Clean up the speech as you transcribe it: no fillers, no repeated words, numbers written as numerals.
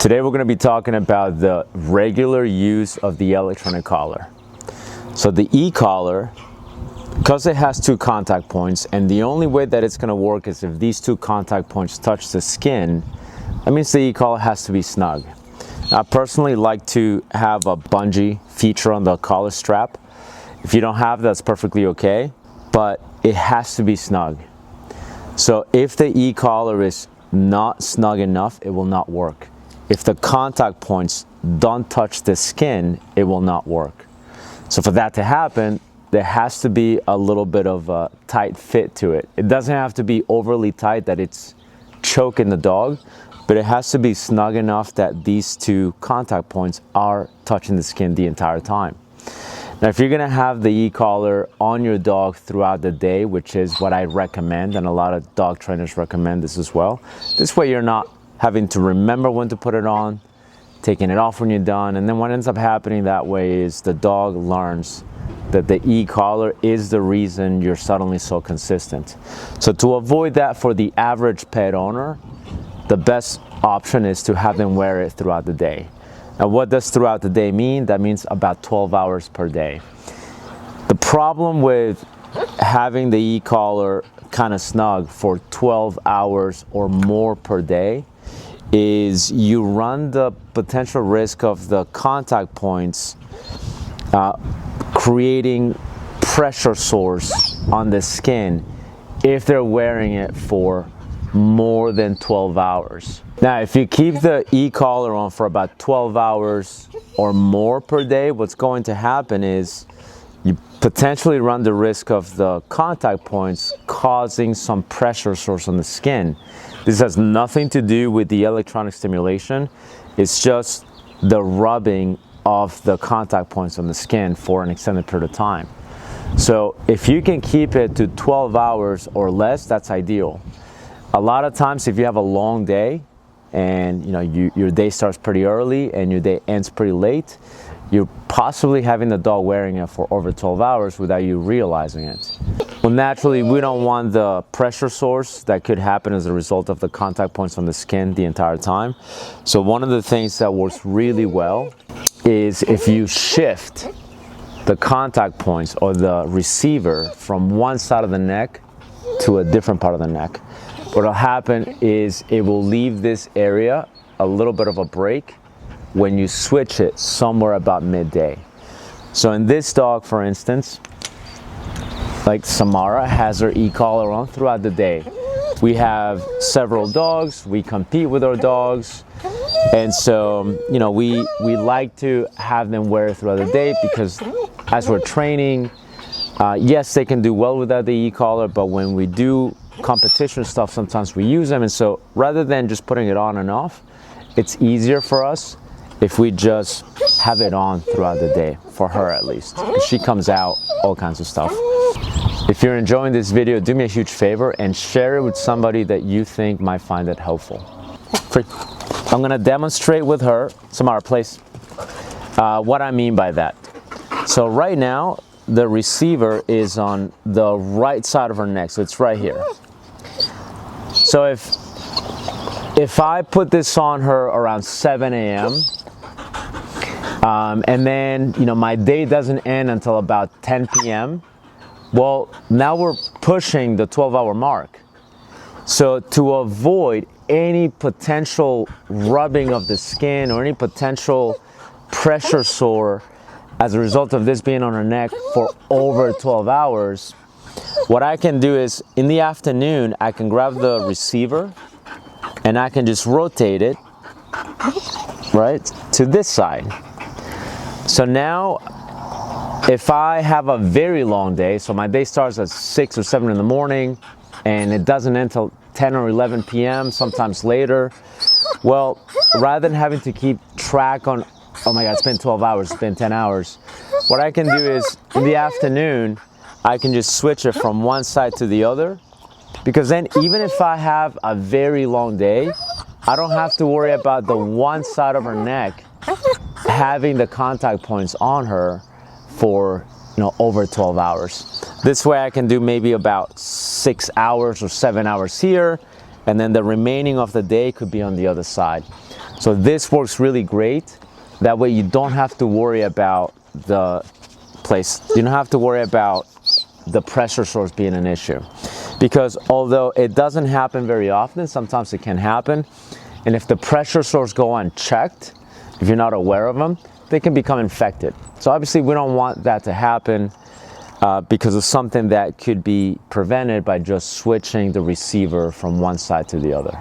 Today we're going to be talking about the regular use of the electronic collar. So the e-collar, because it has two contact points, and the only way that it's going to work is if these two contact points touch the skin, that means the e-collar has to be snug. I personally like to have a bungee feature on the collar strap. If you don't have that, that's perfectly okay, but it has to be snug. So if the e-collar is not snug enough, it will not work. If the contact points don't touch the skin, it will not work. So for that to happen, there has to be a little bit of a tight fit to it. It doesn't have to be overly tight that it's choking the dog, but it has to be snug enough that these two contact points are touching the skin the entire time. Now, if you're gonna have the e-collar on your dog throughout the day, which is what I recommend, and a lot of dog trainers recommend this as well, this way you're not having to remember when to put it on, taking it off when you're done, and then what ends up happening that way is the dog learns that the e-collar is the reason you're suddenly so consistent. So to avoid that for the average pet owner, the best option is to have them wear it throughout the day. Now, what does throughout the day mean? That means about 12 hours per day. The problem with having the e-collar kind of snug for 12 hours or more per day is you run the potential risk of the contact points creating pressure sores on the skin if they're wearing it for more than 12 hours. Now, if you keep the e-collar on for about 12 hours or more per day, what's going to happen is you potentially run the risk of the contact points causing some pressure sores on the skin. This has nothing to do with the electronic stimulation. It's just the rubbing of the contact points on the skin for an extended period of time. So if you can keep it to 12 hours or less, that's ideal. A lot of times if you have a long day and your day starts pretty early and your day ends pretty late, you're possibly having the dog wearing it for over 12 hours without you realizing it. Well, naturally, we don't want the pressure sores that could happen as a result of the contact points on the skin the entire time. So one of the things that works really well is if you shift the contact points or the receiver from one side of the neck to a different part of the neck. What will happen is it will leave this area a little bit of a break when you switch it somewhere about midday. So in this dog, for instance, like Samara has her e-collar on throughout the day. We have several dogs, we compete with our dogs, and so we like to have them wear it throughout the day because as we're training, yes, they can do well without the e-collar, but when we do competition stuff, sometimes we use them, and so rather than just putting it on and off, it's easier for us if we just have it on throughout the day, for her at least. She comes out, all kinds of stuff. If you're enjoying this video, do me a huge favor and share it with somebody that you think might find it helpful. Free. I'm gonna demonstrate with her, Samara, place, what I mean by that. So right now, the receiver is on the right side of her neck, so it's right here. So if I put this on her around 7 a.m., and then my day doesn't end until about 10 p.m., well, now we're pushing the 12-hour mark. So to avoid any potential rubbing of the skin or any potential pressure sore as a result of this being on her neck for over 12 hours, what I can do is in the afternoon, I can grab the receiver and I can just rotate it right to this side. So now if I have a very long day, so my day starts at 6 or 7 in the morning and it doesn't end until 10 or 11 p.m., sometimes later, well, rather than having to keep track on, oh my God, it's been 12 hours, it's been 10 hours, what I can do is in the afternoon, I can just switch it from one side to the other, because then even if I have a very long day, I don't have to worry about the one side of her neck having the contact points on her for over 12 hours. This way I can do maybe about 6 hours or 7 hours here, and then the remaining of the day could be on the other side. So this works really great. That way you don't have to worry about the you don't have to worry about the pressure source being an issue. Because although it doesn't happen very often, sometimes it can happen. And if the pressure source go unchecked, if you're not aware of them, they can become infected. So obviously we don't want that to happen because of something that could be prevented by just switching the receiver from one side to the other.